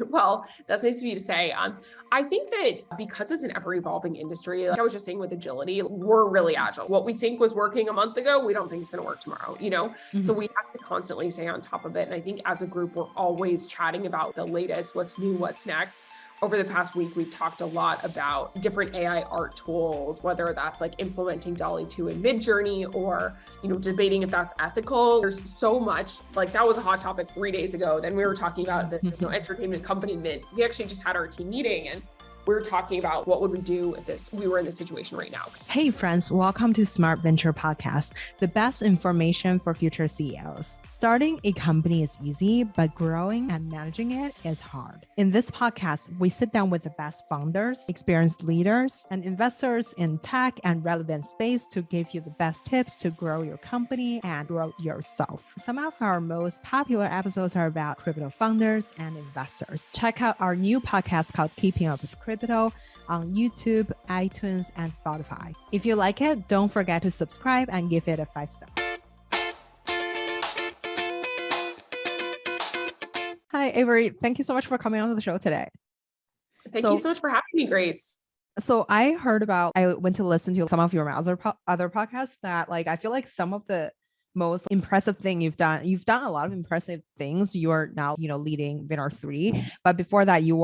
Well, that's nice of you to say. I think that because it's an ever evolving industry, like I was just saying with agility, we're really agile. What we think was working a month ago, we don't think it's going to work tomorrow. So Mhm. we have to constantly stay on top of it. And I think as a group, we're always chatting about the latest, what's new, what's next. Over the past week, we've talked a lot about different AI art tools, whether that's like implementing DALL-E 2 in Midjourney or, debating if that's ethical. There's so much, like that was a hot topic 3 days ago. Then we were talking about this, entertainment company Mint. We actually just had our team meeting and we were talking about what would we do if we were in this situation right now. Hey friends, welcome to Smart Venture Podcast, the best information for future CEOs. Starting a company is easy, but growing and managing it is hard. In this podcast, we sit down with the best founders, experienced leaders, and investors in tech and relevant space to give you the best tips to grow your company and grow yourself. Some of our most popular episodes are about crypto founders and investors. Check out our new podcast called Keeping Up with Crypto on YouTube, iTunes, and Spotify. If you like it, don't forget to subscribe and give it a 5-star. Hi, Avery. Thank you so much for coming on to the show today. Thank you so much for having me, Grace. So I went to listen to some of your other podcasts that I feel like some of the most impressive thing you've done a lot of impressive things. You are now, leading Vayner3, but before that you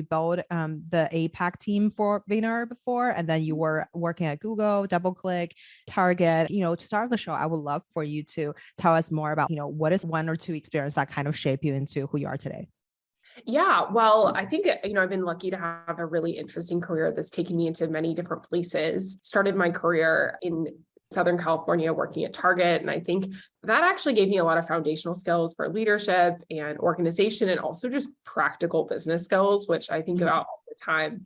built the APAC team for Vayner before, and then you were working at Google, DoubleClick, Target. To start the show, I would love for you to tell us more about, what is one or two experience that kind of shape you into who you are today. Yeah, well, I think, I've been lucky to have a really interesting career that's taken me into many different places. Started my career in Southern California working at Target. And I think that actually gave me a lot of foundational skills for leadership and organization, and also just practical business skills, which I think about all the time.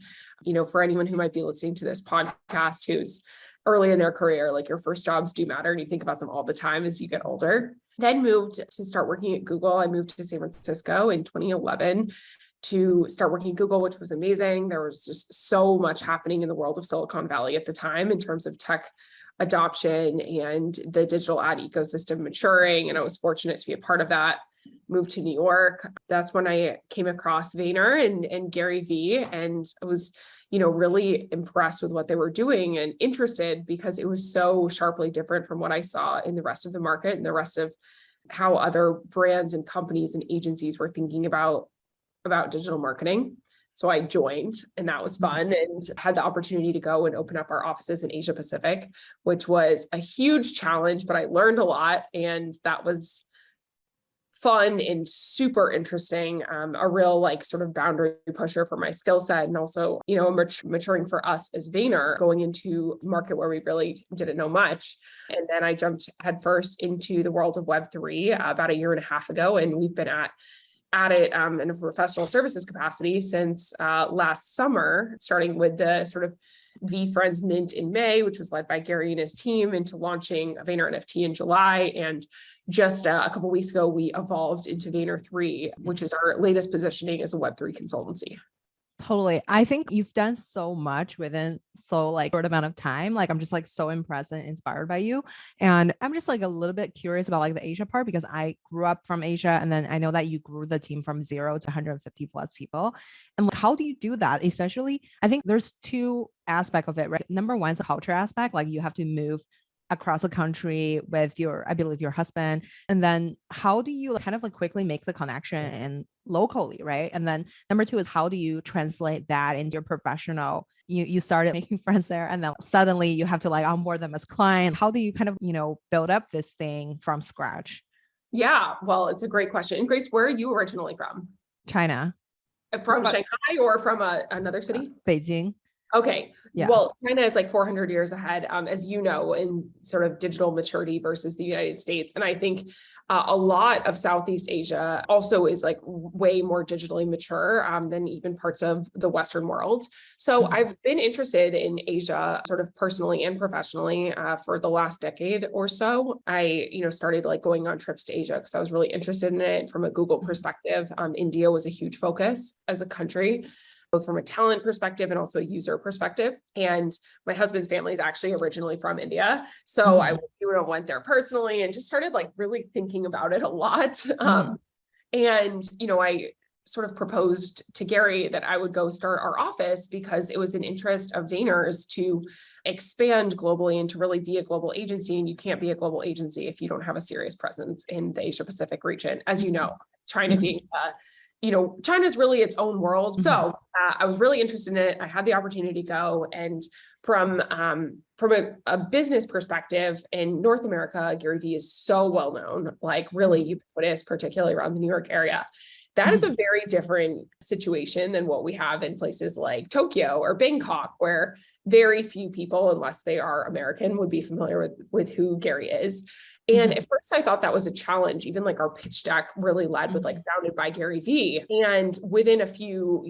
For anyone who might be listening to this podcast who's early in their career, like your first jobs do matter and you think about them all the time as you get older. Then moved to start working at Google. I moved to San Francisco in 2011 to start working at Google, which was amazing. There was just so much happening in the world of Silicon Valley at the time in terms of tech adoption and the digital ad ecosystem maturing. And I was fortunate to be a part of that. Moved to New York. That's when I came across Vayner and Gary V. And I was, really impressed with what they were doing and interested because it was so sharply different from what I saw in the rest of the market and the rest of how other brands and companies and agencies were thinking about digital marketing. So I joined, and that was fun, and had the opportunity to go and open up our offices in Asia Pacific, which was a huge challenge, but I learned a lot, and that was fun and super interesting. A real sort of boundary pusher for my skill set, and also, maturing for us as Vayner, going into a market where we really didn't know much. And then I jumped headfirst into the world of Web3 about a year and a half ago, and we've been at it in a professional services capacity since last summer, starting with the sort of Vayner3's Mint in May, which was led by Gary and his team, into launching VaynerNFT in July. And just a couple of weeks ago, we evolved into Vayner3, which is our latest positioning as a Web3 consultancy. Totally. I think you've done so much within short amount of time. I'm just so impressed and inspired by you. And I'm just a little bit curious about the Asia part, because I grew up from Asia, and then I know that you grew the team from 0 to 150 plus people. And how do you do that? Especially, I think there's two aspects of it, right? Number one is the culture aspect. You have to move across the country with I believe your husband. And then how do you kind of quickly make the connection and locally, right? And then number two is how do you translate that into your professional? You started making friends there, and then suddenly you have to onboard them as client. How do you kind of, build up this thing from scratch? Yeah, well, it's a great question. And Grace, where are you originally from? China. From Shanghai or from another city? Beijing. Okay. Yeah. Well, China is 400 years ahead, as you know, in sort of digital maturity versus the United States. And I think a lot of Southeast Asia also is way more digitally mature than even parts of the Western world. So I've been interested in Asia sort of personally and professionally for the last decade or so. I, started going on trips to Asia because I was really interested in it from a Google perspective. India was a huge focus as a country, both from a talent perspective and also a user perspective. And my husband's family is actually originally from India. So I went there personally and just started really thinking about it a lot. And, I sort of proposed to Gary that I would go start our office because it was an interest of Vayner's to expand globally and to really be a global agency. And you can't be a global agency if you don't have a serious presence in the Asia Pacific region. As you know, China being, China's really its own world. So I was really interested in it. I had the opportunity to go, and from a business perspective in North America, Gary Vee is so well known, like really ubiquitous, particularly around the New York area. That is a very different situation than what we have in places like Tokyo or Bangkok, where very few people, unless they are American, would be familiar with who Gary is. And at first I thought that was a challenge. Even like our pitch deck really led with like founded by Gary Vee. And within a few,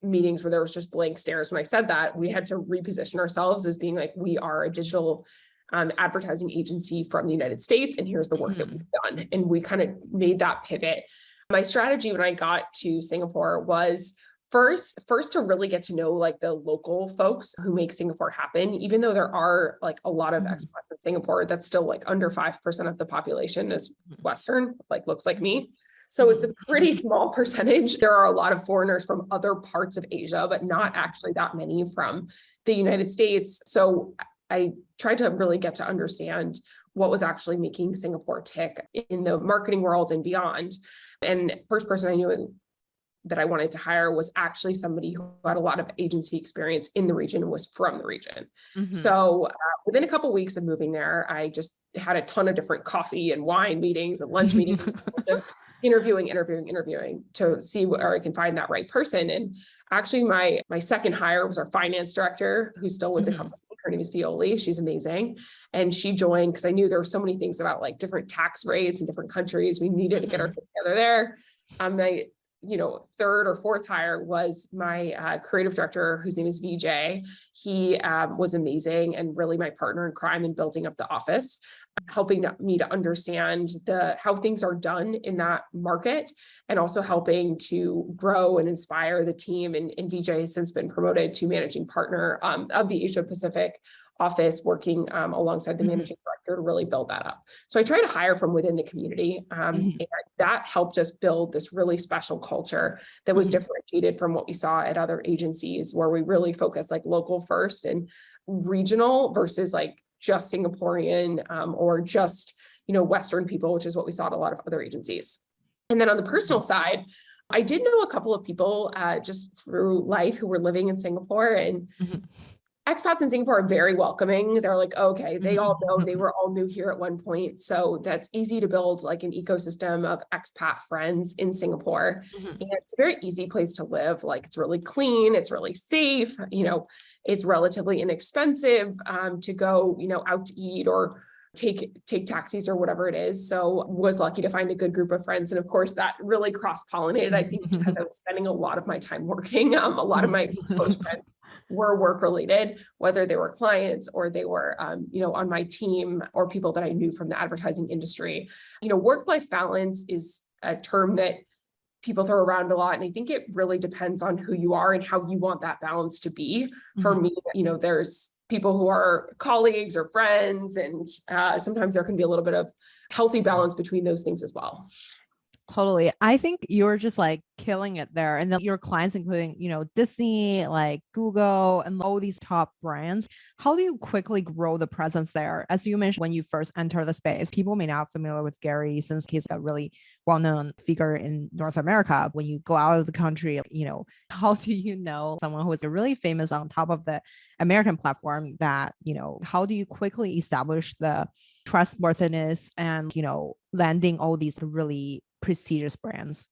meetings where there was just blank stares when I said that, we had to reposition ourselves as being like, we are a digital advertising agency from the United States. And here's the work that we've done. And we kind of made that pivot. My strategy when I got to Singapore was first to really get to know like the local folks who make Singapore happen. Even though there are like a lot of expats in Singapore, that's still like under 5% of the population is Western, like looks like me. So it's a pretty small percentage. There are a lot of foreigners from other parts of Asia, but not actually that many from the United States. So I tried to really get to understand what was actually making Singapore tick in the marketing world and beyond. And first person I knew that I wanted to hire was actually somebody who had a lot of agency experience in the region and was from the region. So within a couple of weeks of moving there, I just had a ton of different coffee and wine meetings and lunch meetings, just interviewing to see where I can find that right person. And actually my second hire was our finance director, who's still with the company. Her name is Violi. She's amazing. And she joined because I knew there were so many things about like different tax rates in different countries. We needed to get our together there. My third or fourth hire was my creative director, whose name is VJ. He was amazing and really my partner in crime in building up the office, helping me to understand how things are done in that market, and also helping to grow and inspire the team. And VJ has since been promoted to managing partner of the Asia Pacific office, working alongside the managing director to really build that up. So I try to hire from within the community, and that helped us build this really special culture that was differentiated from what we saw at other agencies, where we really focus like local first and regional versus like just Singaporean or just, Western people, which is what we saw at a lot of other agencies. And then on the personal side, I did know a couple of people just through life who were living in Singapore, and expats in Singapore are very welcoming. They're like, okay, they all know they were all new here at one point. So that's easy to build like an ecosystem of expat friends in Singapore. And it's a very easy place to live. Like it's really clean, it's really safe, it's relatively inexpensive to go, out to eat or take taxis or whatever it is. So was lucky to find a good group of friends. And of course that really cross-pollinated, I think, because I was spending a lot of my time working. A lot of my close friends were work related, whether they were clients or they were, on my team or people that I knew from the advertising industry. Work-life balance is a term that people throw around a lot. And I think it really depends on who you are and how you want that balance to be. For me, there's people who are colleagues or friends, and sometimes there can be a little bit of healthy balance between those things as well. Totally. I think you're just like killing it there. And then your clients, including, Disney, like Google and all these top brands, how do you quickly grow the presence there? As you mentioned, when you first enter the space, people may not be familiar with Gary since he's a really well-known figure in North America. When you go out of the country, how do you know someone who is really famous on top of the American platform that, how do you quickly establish the trustworthiness and, landing all these really prestigious brands?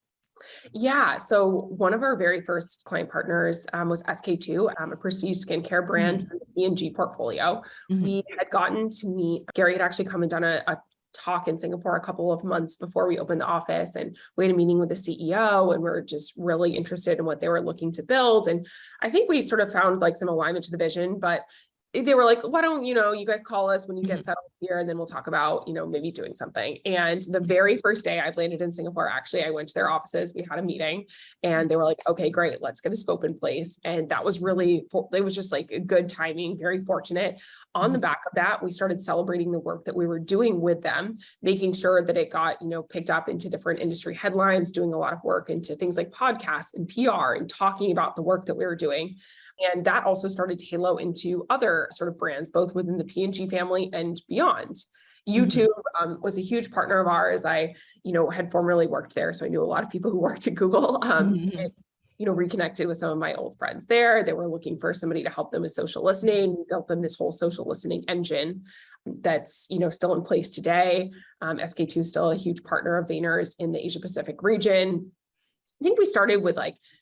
Yeah. So one of our very first client partners was SK2, a prestige skincare brand from the P&G portfolio. We had gotten to meet, Gary had actually come and done a talk in Singapore a couple of months before we opened the office, and we had a meeting with the CEO, and we're just really interested in what they were looking to build. And I think we sort of found like some alignment to the vision, but they were like, why don't, you guys call us when you get settled here and then we'll talk about, maybe doing something. And the very first day I landed in Singapore, actually, I went to their offices, we had a meeting and they were like, okay, great, let's get a scope in place. And that was it was just like a good timing, very fortunate. On the back of that, we started celebrating the work that we were doing with them, making sure that it got, picked up into different industry headlines, doing a lot of work into things like podcasts and PR and talking about the work that we were doing. And that also started to halo into other sort of brands, both within the P&G family and beyond. YouTube was a huge partner of ours. I, had formerly worked there, so I knew a lot of people who worked at Google. And, reconnected with some of my old friends there. They were looking for somebody to help them with social listening. We built them this whole social listening engine that's, still in place today. SK2 is still a huge partner of Vayner3's in the Asia Pacific region. I think we started with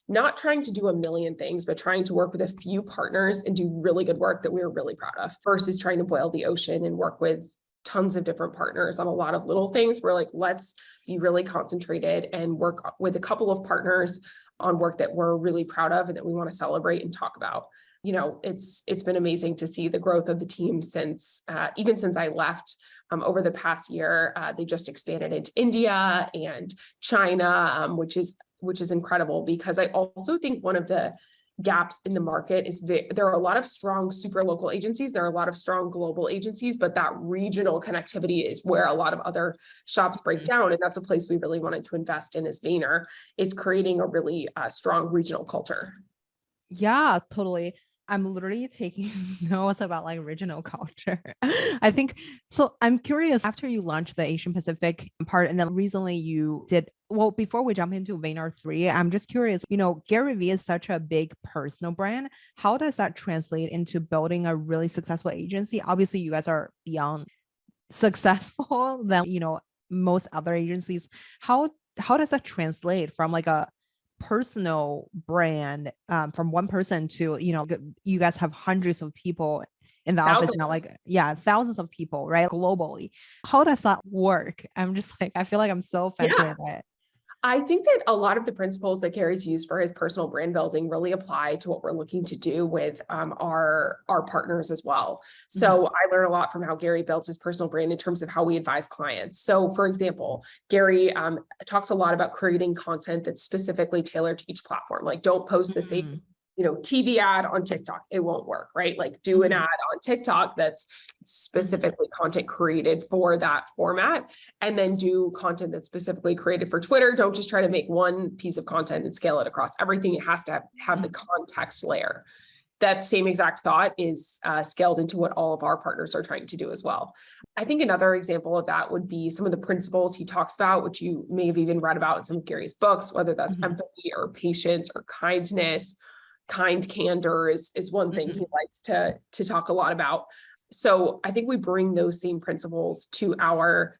not trying to do a million things, but trying to work with a few partners and do really good work that we were really proud of versus trying to boil the ocean and work with tons of different partners on a lot of little things. We're like, let's be really concentrated and work with a couple of partners on work that we're really proud of and that we want to celebrate and talk about. It's been amazing to see the growth of the team since, even since I left. Over the past year, they just expanded into India and China, which is incredible, because I also think one of the gaps in the market is there are a lot of strong super local agencies. There are a lot of strong global agencies, but that regional connectivity is where a lot of other shops break down. And that's a place we really wanted to invest in as Vayner, is creating a really strong regional culture. Yeah, totally. I'm literally taking notes about regional culture. I think so. I'm curious, after you launched the Asian Pacific part, and then recently you did, well, before we jump into Vayner3, I'm just curious, Gary Vee is such a big personal brand. How does that translate into building a really successful agency? Obviously, you guys are beyond successful than, most other agencies. How does that translate from a personal brand from one person to, you guys have hundreds of people in the office now, thousands of people, right? Globally. How does that work? I'm just I feel like I'm so fascinated by it. I think that a lot of the principles that Gary's used for his personal brand building really apply to what we're looking to do with our partners as well. So I learn a lot from how Gary built his personal brand in terms of how we advise clients. So for example, Gary talks a lot about creating content that's specifically tailored to each platform. Don't post the same TV ad on TikTok, it won't work, right? Do an ad on TikTok that's specifically content created for that format, and then do content that's specifically created for Twitter. Don't just try to make one piece of content and scale it across everything. It has to have the context layer. That same exact thought is scaled into what all of our partners are trying to do as well. I think another example of that would be some of the principles he talks about, which you may have even read about in some of Gary's books, whether that's empathy or patience or kindness. Kind candor is one thing he likes to talk a lot about. So I think we bring those same principles to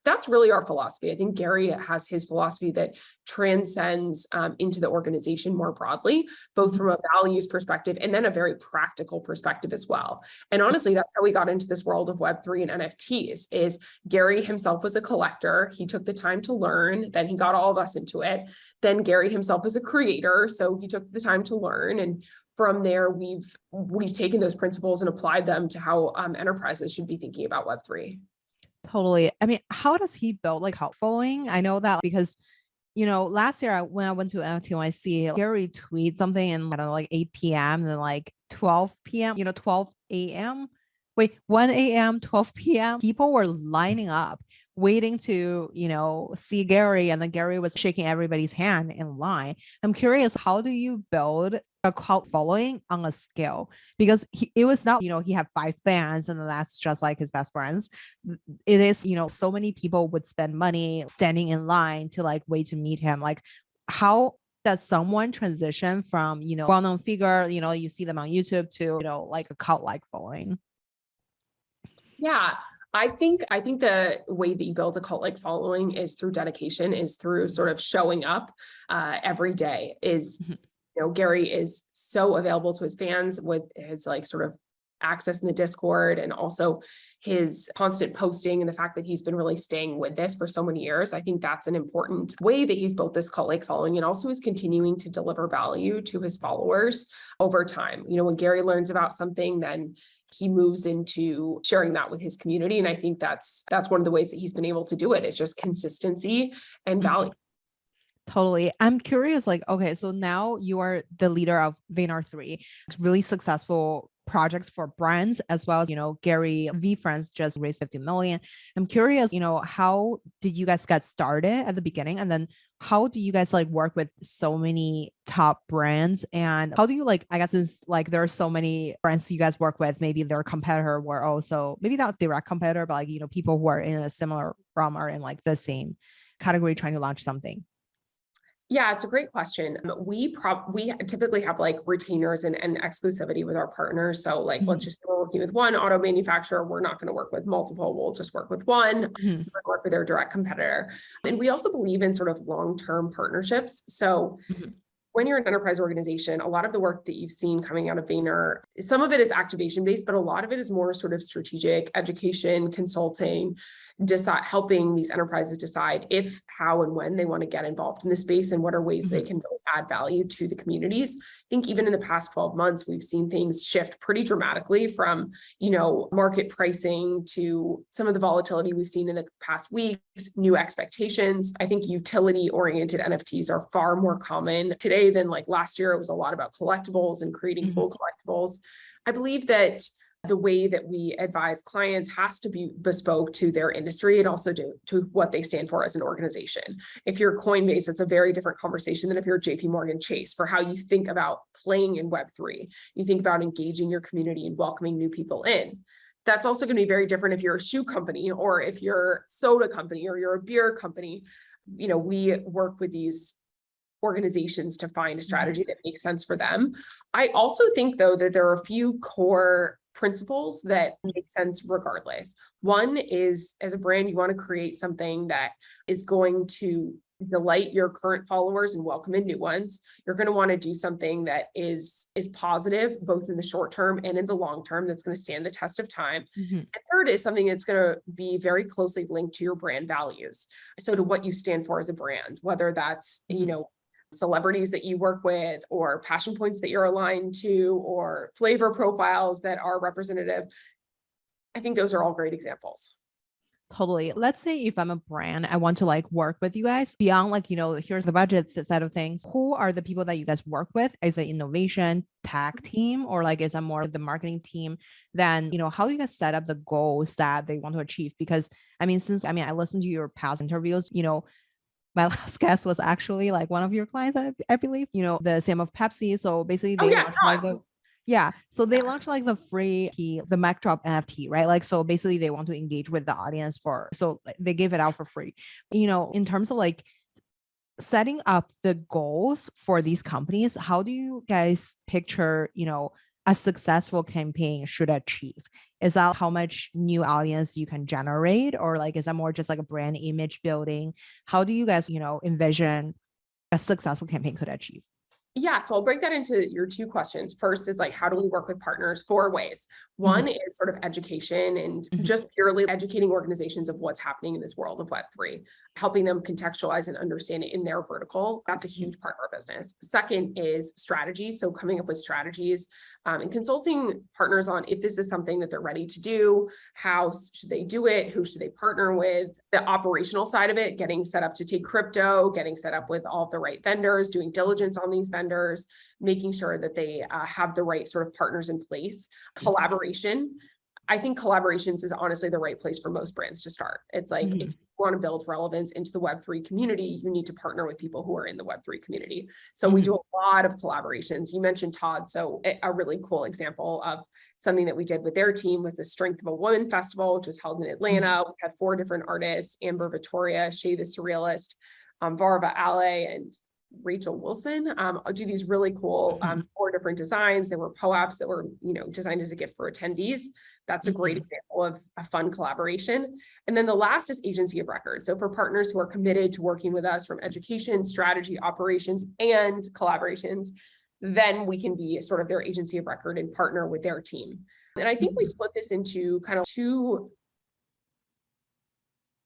that's really our philosophy. I think Gary has his philosophy that transcends into the organization more broadly, both from a values perspective and then a very practical perspective as well. And honestly, that's how we got into this world of Web3 and NFTs. Is Gary himself was a collector. He took the time to learn, then he got all of us into it. Then Gary himself was a creator, so he took the time to learn, and from there, we've taken those principles and applied them to how enterprises should be thinking about Web3. Totally. I mean, how does he build cult following? I know that because, last year when I went to NYC, Gary tweeted something in 8 p.m. and then 12 p.m., 12 a.m. Wait, 1 a.m., 12 p.m. People were lining up, waiting to, see Gary, and then Gary was shaking everybody's hand in line. I'm curious, how do you build a cult following on a scale? Because it was not, he had 5 fans and then that's just his best friends. It is, so many people would spend money standing in line to wait to meet him. How does someone transition from, well-known figure, you see them on YouTube to, a cult-like following? Yeah, I think the way that you build a cult-like following is through dedication, is through sort of showing up every day. Gary is so available to his fans with his sort of access in the Discord, and also his constant posting, and the fact that he's been really staying with this for so many years. I think that's an important way that he's built this cult-like following, and also is continuing to deliver value to his followers over time. When Gary learns about something, then he moves into sharing that with his community. And I think that's one of the ways that he's been able to do it, is just consistency and value. Totally. I'm curious, like, okay, so now you are the leader of Vayner3, really successful projects for brands, as well as, Gary Vaynerchuk just raised 50 million. I'm curious, how did you guys get started at the beginning? And then how do you guys like work with so many top brands? And how do you I guess it's like there are so many brands you guys work with, maybe their competitor were also, maybe not direct competitor, but people who are in a similar realm or in like the same category trying to launch something. Yeah, it's a great question. We typically have like retainers and exclusivity with our partners. So let's just say we're working with one auto manufacturer. We're not going to work with multiple. We'll just work with one, work with their direct competitor. And we also believe in sort of long-term partnerships. So when you're an enterprise organization, a lot of the work that you've seen coming out of Vayner, some of it is activation based, but a lot of it is more sort of strategic education, consulting, helping these enterprises decide if, how, and when they want to get involved in the space and what are ways they can really add value to the communities. I think even in the past 12 months, we've seen things shift pretty dramatically from, market pricing to some of the volatility we've seen in the past weeks, new expectations. I think utility-oriented NFTs are far more common today than like last year. It was a lot about collectibles and creating cool collectibles. I believe that the way that we advise clients has to be bespoke to their industry and also to what they stand for as an organization. If you're Coinbase, it's a very different conversation than if you're JP Morgan Chase for how you think about playing in Web3. You think about engaging your community and welcoming new people in. That's also going to be very different if you're a shoe company or if you're a soda company or you're a beer company. We work with these organizations to find a strategy that makes sense for them. I also think, though, that there are a few core principles that make sense regardless. One is, as a brand, you want to create something that is going to delight your current followers and welcome in new ones. You're going to want to do something that is positive, both in the short term and in the long term, that's going to stand the test of time. And third is something that's going to be very closely linked to your brand values. So to what you stand for as a brand, whether that's, celebrities that you work with or passion points that you're aligned to or flavor profiles that are representative. I think those are all great examples. Totally. Let's say if I'm a brand, I want to work with you guys beyond here's the budget side of things. Who are the people that you guys work with? Is it innovation tech team or is it more the marketing team? Then, how do you guys set up the goals that they want to achieve? Because I listened to your past interviews, my last guest was actually one of your clients, I believe, the same of Pepsi. So basically they launched so they launched the free the mic drop NFT, right? So basically they want to engage with the audience so they gave it out for free. In terms of setting up the goals for these companies, how do you guys picture, a successful campaign should achieve? Is that how much new audience you can generate? Or is that more just a brand image building? How do you guys, envision a successful campaign could achieve? Yeah, so I'll break that into your two questions. First is how do we work with partners? 4 ways. One is sort of education and just purely educating organizations of what's happening in this world of Web3, helping them contextualize and understand it in their vertical. That's a huge part of our business. Second is strategy. So coming up with strategies and consulting partners on if this is something that they're ready to do, how should they do it? Who should they partner with? The operational side of it, getting set up to take crypto, getting set up with all of the right vendors, doing diligence on these vendors, making sure that they have the right sort of partners in place. Collaboration. I think collaborations is honestly the right place for most brands to start. It's if you want to build relevance into the Web3 community, you need to partner with people who are in the Web3 community. So we do a lot of collaborations. You mentioned Todd. So a really cool example of something that we did with their team was the Strength of a Woman Festival, which was held in Atlanta. We had 4 different artists: Amber Vittoria, Shay the Surrealist, Varva Ale, and Rachel Wilson do these really cool 4 different designs. There were POAPs that were, designed as a gift for attendees. That's a great example of a fun collaboration. And then the last is agency of record. So for partners who are committed to working with us from education, strategy, operations, and collaborations, then we can be sort of their agency of record and partner with their team. And I think we split this into kind of two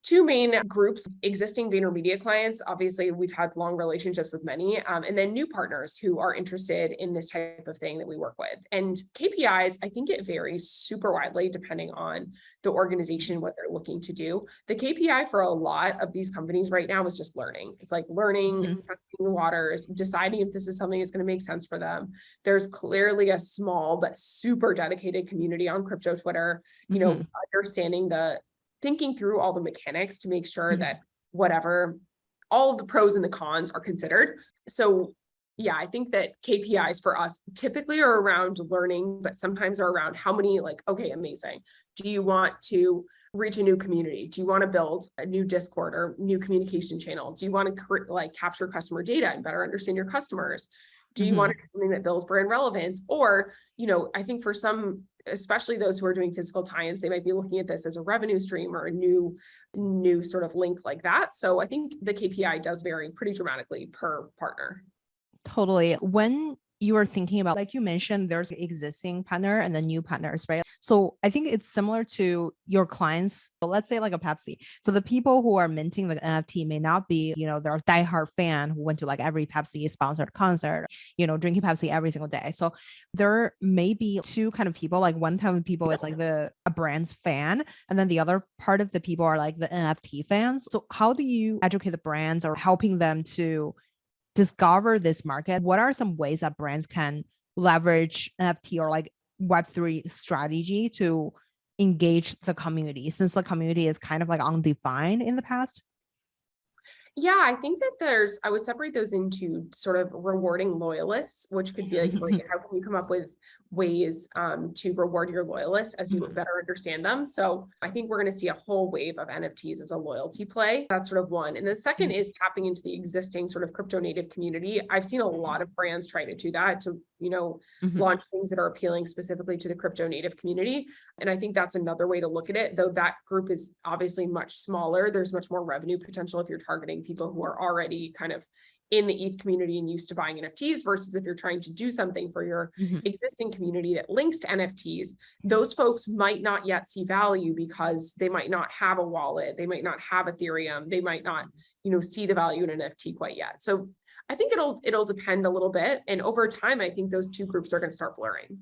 two main groups: existing VaynerMedia clients. Obviously, we've had long relationships with many, and then new partners who are interested in this type of thing that we work with. And KPIs, I think it varies super widely depending on the organization, what they're looking to do. The KPI for a lot of these companies right now is just learning. It's like learning, testing the waters, deciding if this is something that's going to make sense for them. There's clearly a small but super dedicated community on crypto Twitter, understanding thinking through all the mechanics to make sure that all of the pros and the cons are considered. So yeah, I think that KPIs for us typically are around learning, but sometimes are around how many, okay, amazing. Do you want to reach a new community? Do you want to build a new Discord or new communication channel? Do you want to capture customer data and better understand your customers? Do you want to do something that builds brand relevance? Or, I think for some, especially those who are doing physical tie-ins, they might be looking at this as a revenue stream or a new sort of link like that. So I think the KPI does vary pretty dramatically per partner. Totally. When you were thinking about, like you mentioned, there's existing partner and the new partners, right? So I think it's similar to your clients. So let's say like a Pepsi. So the people who are minting the NFT may not be, they're a diehard fan who went to like every Pepsi sponsored concert, drinking Pepsi every single day. So there may be two kind of people. Like one type of people is like a brand's fan, and then the other part of the people are like the NFT fans. So how do you educate the brands or helping them to discover this market? What are some ways that brands can leverage NFT or like Web3 strategy to engage the community, since the community is kind of like undefined in the past? Yeah, I think that I would separate those into sort of rewarding loyalists, which could be like, how can you come up with ways to reward your loyalists as you better understand them? So I think we're going to see a whole wave of NFTs as a loyalty play. That's sort of one. And the second is tapping into the existing sort of crypto native community. I've seen a lot of brands try to do that to, launch things that are appealing specifically to the crypto native community. And I think that's another way to look at it, though that group is obviously much smaller. There's much more revenue potential if you're targeting people who are already kind of in the ETH community and used to buying NFTs, versus if you're trying to do something for your existing community that links to NFTs. Those folks might not yet see value because they might not have a wallet, they might not have Ethereum, they might not, see the value in an NFT quite yet. So I think it'll depend a little bit, and over time, I think those two groups are going to start blurring.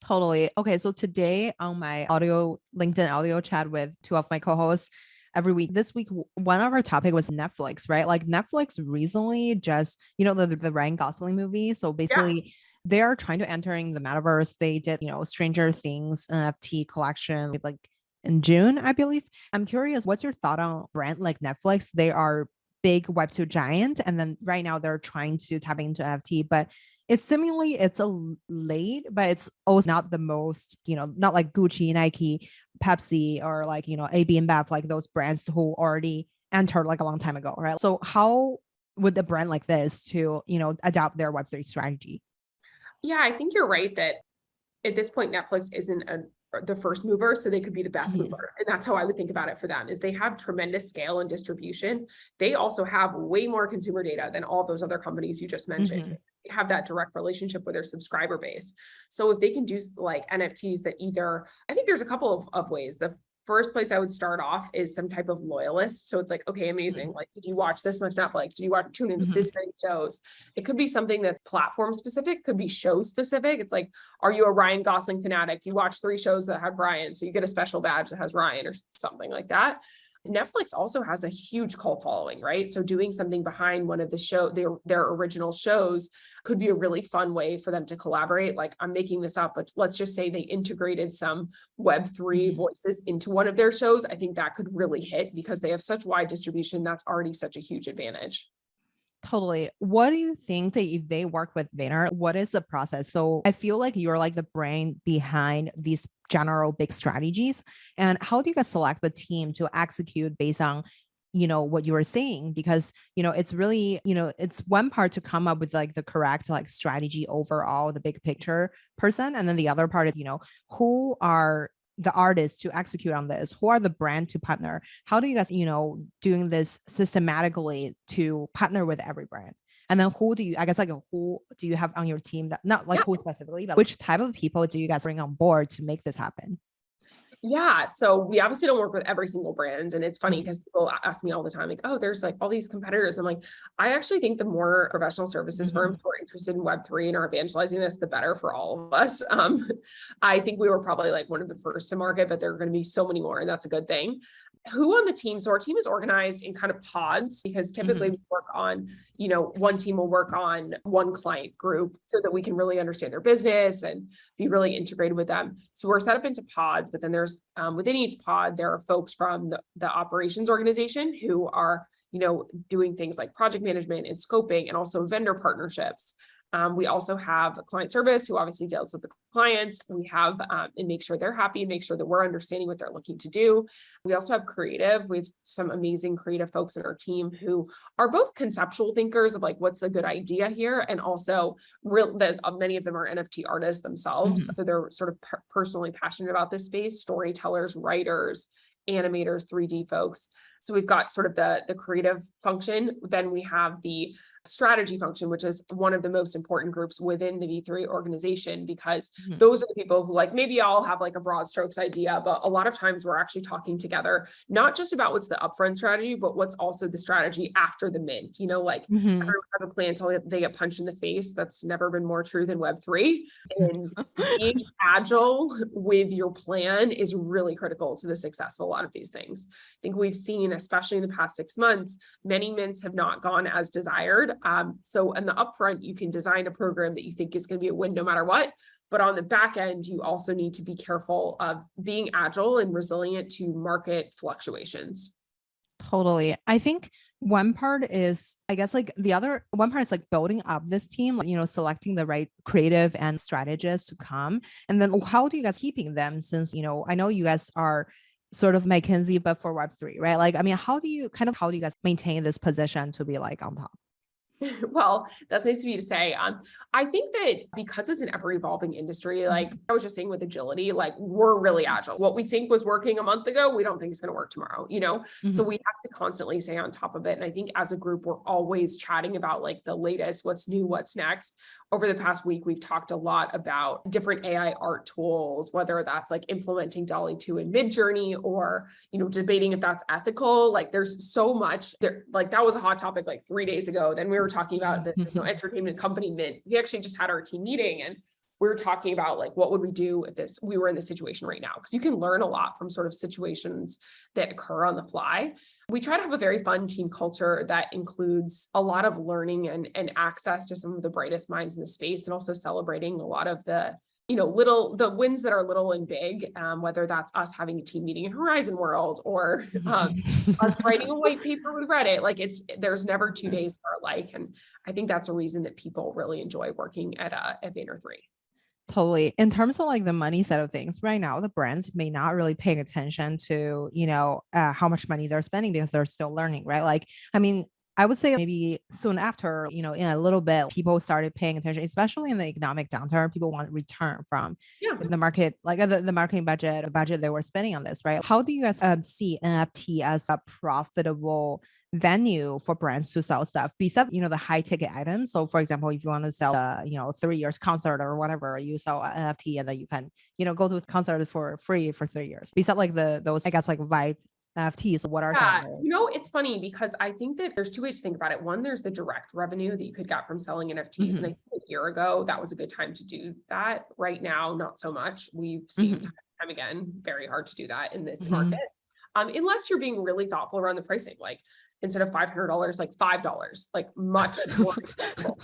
Totally. Okay, so today on my LinkedIn audio chat with two of my co-hosts, this week, one of our topic was Netflix, right? Like Netflix recently just, the Ryan Gosling movie. So basically they are trying to enter in the metaverse. They did, Stranger Things NFT collection like in June, I believe. I'm curious, what's your thought on brand like Netflix? They are big Web2 giant. And then right now they're trying to tap into NFT, but it's seemingly it's a late, but it's also not the most, not like Gucci, Nike, Pepsi, or like, AB InBev, like those brands who already entered like a long time ago, right? So how would a brand like this to, adopt their Web3 strategy? Yeah, I think you're right that at this point, Netflix isn't the first mover, so they could be the best mover. And that's how I would think about it for them, is they have tremendous scale and distribution. They also have way more consumer data than all those other companies you just mentioned. They have that direct relationship with their subscriber base. So if they can do like NFTs that I think there's a couple of ways. The first place I would start off is some type of loyalist. So it's like, okay, amazing. Like, did you watch this much Netflix? Did you tune into this many shows? It could be something that's platform specific, could be show specific. It's like, are you a Ryan Gosling fanatic? You watch 3 shows that have Ryan, so you get a special badge that has Ryan or something like that. Netflix also has a huge cult following, right? So doing something behind one of the their original shows could be a really fun way for them to collaborate. Like, I'm making this up, but let's just say they integrated some Web3 voices into one of their shows. I think that could really hit because they have such wide distribution. That's already such a huge advantage. Totally. What do you think, say, if they work with Vayner, what is the process? So I feel like you're like the brain behind these general big strategies. And how do you guys select the team to execute based on, what you were saying? Because, it's really, it's one part to come up with like the correct like strategy overall, the big picture person. And then the other part is, who are the artists to execute on this? Who are the brand to partner? How do you guys, doing this systematically to partner with every brand? And then who do you have on your team that, not like who specifically, but which type of people do you guys bring on board to make this happen? Yeah. So we obviously don't work with every single brand. And it's funny because people ask me all the time, like, oh, there's like all these competitors. I'm like, I actually think the more professional services firms who are interested in Web3 and are evangelizing this, the better for all of us. I think we were probably like one of the first to market, but there are going to be so many more, and that's a good thing. Who on the team? So our team is organized in kind of pods because typically we work on, one team will work on one client group so that we can really understand their business and be really integrated with them. So we're set up into pods, but then there's within each pod, there are folks from the operations organization who are, doing things like project management and scoping and also vendor partnerships. We also have a client service who obviously deals with the clients. We have and make sure they're happy and make sure that we're understanding what they're looking to do. We also have creative. We have some amazing creative folks in our team who are both conceptual thinkers of like, what's a good idea here? And also many of them are NFT artists themselves. So they're sort of personally passionate about this space, storytellers, writers, animators, 3D folks. So we've got sort of the creative function. Then we have the strategy function, which is one of the most important groups within the V3 organization, because those are the people who like, maybe I'll have like a broad strokes idea, but a lot of times we're actually talking together, not just about what's the upfront strategy, but what's also the strategy after the mint, like everyone has a plan until they get punched in the face. That's never been more true than Web3. And being agile with your plan is really critical to the success of a lot of these things. I think we've seen, especially in the past 6 months, many mints have not gone as desired. So in the upfront, you can design a program that you think is going to be a win no matter what. But on the back end, you also need to be careful of being agile and resilient to market fluctuations. Totally. I think one part is, I guess, like the other one part is like building up this team, selecting the right creative and strategists to come. And then how do you guys keeping them since, I know you guys are sort of McKinsey, but for Web3, right? Like, I mean, how do you guys maintain this position to be like on top? Well, that's nice of you to say. I think that because it's an ever evolving industry, like I was just saying with agility, like we're really agile. What we think was working a month ago, we don't think it's going to work tomorrow, So we have to constantly stay on top of it. And I think as a group, we're always chatting about like the latest, what's new, what's next. Over the past week, we've talked a lot about different AI art tools, whether that's like implementing DALL-E 2 in Midjourney or, debating if that's ethical. Like there's so much there. Like that was a hot topic like 3 days ago. Then we were talking about this entertainment company Mint. We actually just had our team meeting and we were talking about like, what would we do if we were in this situation right now? Because you can learn a lot from sort of situations that occur on the fly. We try to have a very fun team culture that includes a lot of learning and access to some of the brightest minds in the space, and also celebrating a lot of the the wins that are little and big, whether that's us having a team meeting in Horizon World or us writing a white paper with Reddit. Like there's never 2 days that are alike. And I think that's a reason that people really enjoy working at Vayner3. Totally. In terms of like the money side of things, right now, the brands may not really paying attention to, how much money they're spending because they're still learning, right? Like, I mean, I would say maybe soon after, in a little bit, people started paying attention, especially in the economic downturn. People want return from the market, like the marketing budget they were spending on this, right? How do you guys see NFT as a profitable venue for brands to sell stuff besides, the high ticket items? So for example, if you want to sell, 3 years concert or whatever, you sell an NFT and then you can, go to a concert for free for 3 years. Besides like those, I guess, like vibe NFTs, what are some of those? It's funny because I think that there's 2 ways to think about it. One, there's the direct revenue that you could get from selling NFTs. And I think a year ago, that was a good time to do that. Right now, not so much. We've seen time and time again, very hard to do that in this market. Unless you're being really thoughtful around the pricing, like instead of $500, like $5, like much more accessible.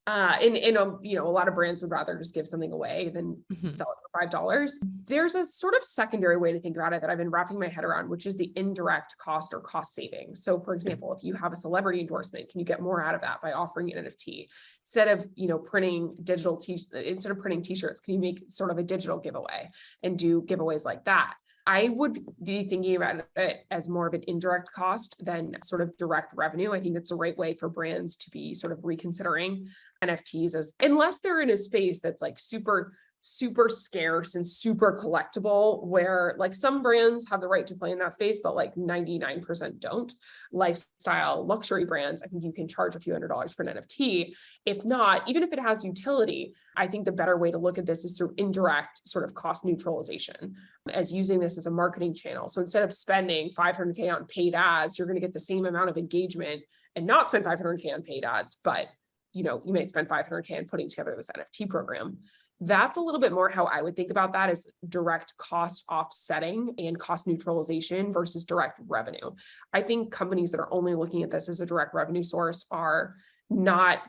A lot of brands would rather just give something away than sell it for $5. There's a sort of secondary way to think about it that I've been wrapping my head around, which is the indirect cost or cost saving. So for example, if you have a celebrity endorsement, can you get more out of that by offering an NFT? Instead of, printing instead of printing t-shirts, can you make sort of a digital giveaway and do giveaways like that? I would be thinking about it as more of an indirect cost than sort of direct revenue. I think it's the right way for brands to be sort of reconsidering NFTs unless they're in a space that's like super super scarce and super collectible, where like some brands have the right to play in that space, but like 99% don't. Lifestyle, luxury brands, I think you can charge a few $100s for an NFT. If not, even if it has utility, I think the better way to look at this is through indirect sort of cost neutralization, as using this as a marketing channel. So instead of spending 500K on paid ads, you're going to get the same amount of engagement and not spend 500K on paid ads, but you may spend 500K on putting together this NFT program. That's a little bit more how I would think about that, as direct cost offsetting and cost neutralization versus direct revenue. I think companies that are only looking at this as a direct revenue source are not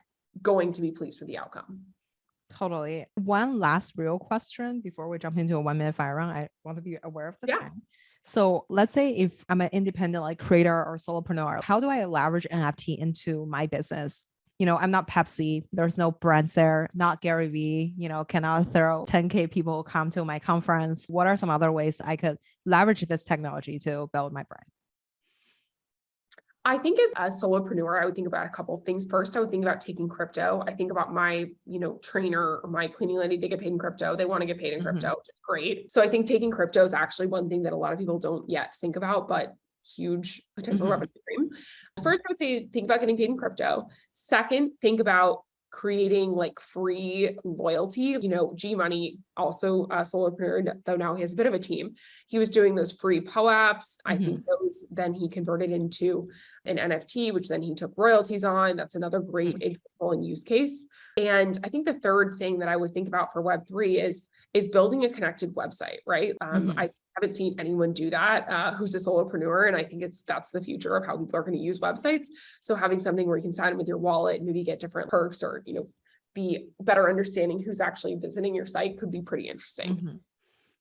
going to be pleased with the outcome. Totally. One last real question before we jump into a 1-minute fire round. I want to be aware of the time. So let's say if I'm an independent like creator or solopreneur, how do I leverage NFT into my business? I'm not Pepsi. There's no brands there, not Gary V, cannot throw 10K people come to my conference. What are some other ways I could leverage this technology to build my brand? I think as a solopreneur, I would think about a couple of things. First, I would think about taking crypto. I think about my, trainer or my cleaning lady, they get paid in crypto. They want to get paid in crypto, which is great. So I think taking crypto is actually one thing that a lot of people don't yet think about, but huge potential revenue stream. First, I would say think about getting paid in crypto. Second, think about creating like free loyalty. G Money, also a solopreneur, though now he has a bit of a team. He was doing those free POAPs. I think those then he converted into an NFT, which then he took royalties on. That's another great example and use case. And I think the third thing that I would think about for Web3 is building a connected website, right? I haven't seen anyone do that who's a solopreneur. And I think that's the future of how people are going to use websites. So having something where you can sign in with your wallet and maybe get different perks, or, be better understanding who's actually visiting your site could be pretty interesting.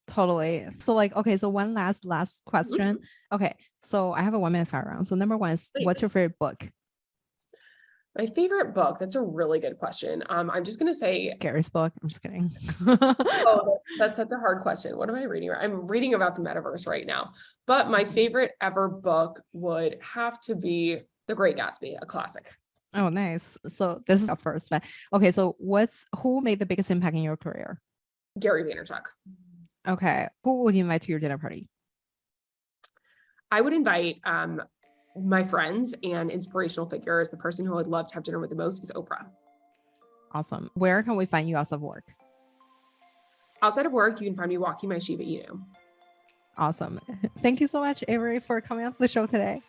Totally. So okay, so one last question. Okay. So I have a 1-minute fire round. So number one is, what's your favorite book? My favorite book, that's a really good question. I'm just going to say Gary's book. I'm just kidding. Oh, that's such a hard question. What am I reading? I'm reading about the metaverse right now, but my favorite ever book would have to be The Great Gatsby, a classic. Oh, nice. So this is a first, but okay. So who made the biggest impact in your career? Gary Vaynerchuk. Okay. Who would you invite to your dinner party? I would invite, my friends and inspirational figures. The person who I'd love to have dinner with the most is Oprah. Awesome. Where can we find you outside of work? Outside of work, you can find me walking my Shiba Inu. Awesome. Thank you so much, Avery, for coming on the show today.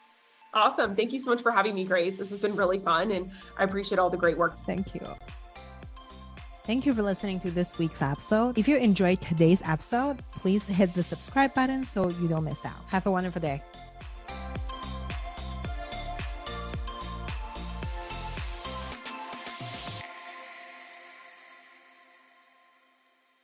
Awesome. Thank you so much for having me, Grace. This has been really fun, and I appreciate all the great work. Thank you. Thank you for listening to this week's episode. If you enjoyed today's episode, please hit the subscribe button so you don't miss out. Have a wonderful day.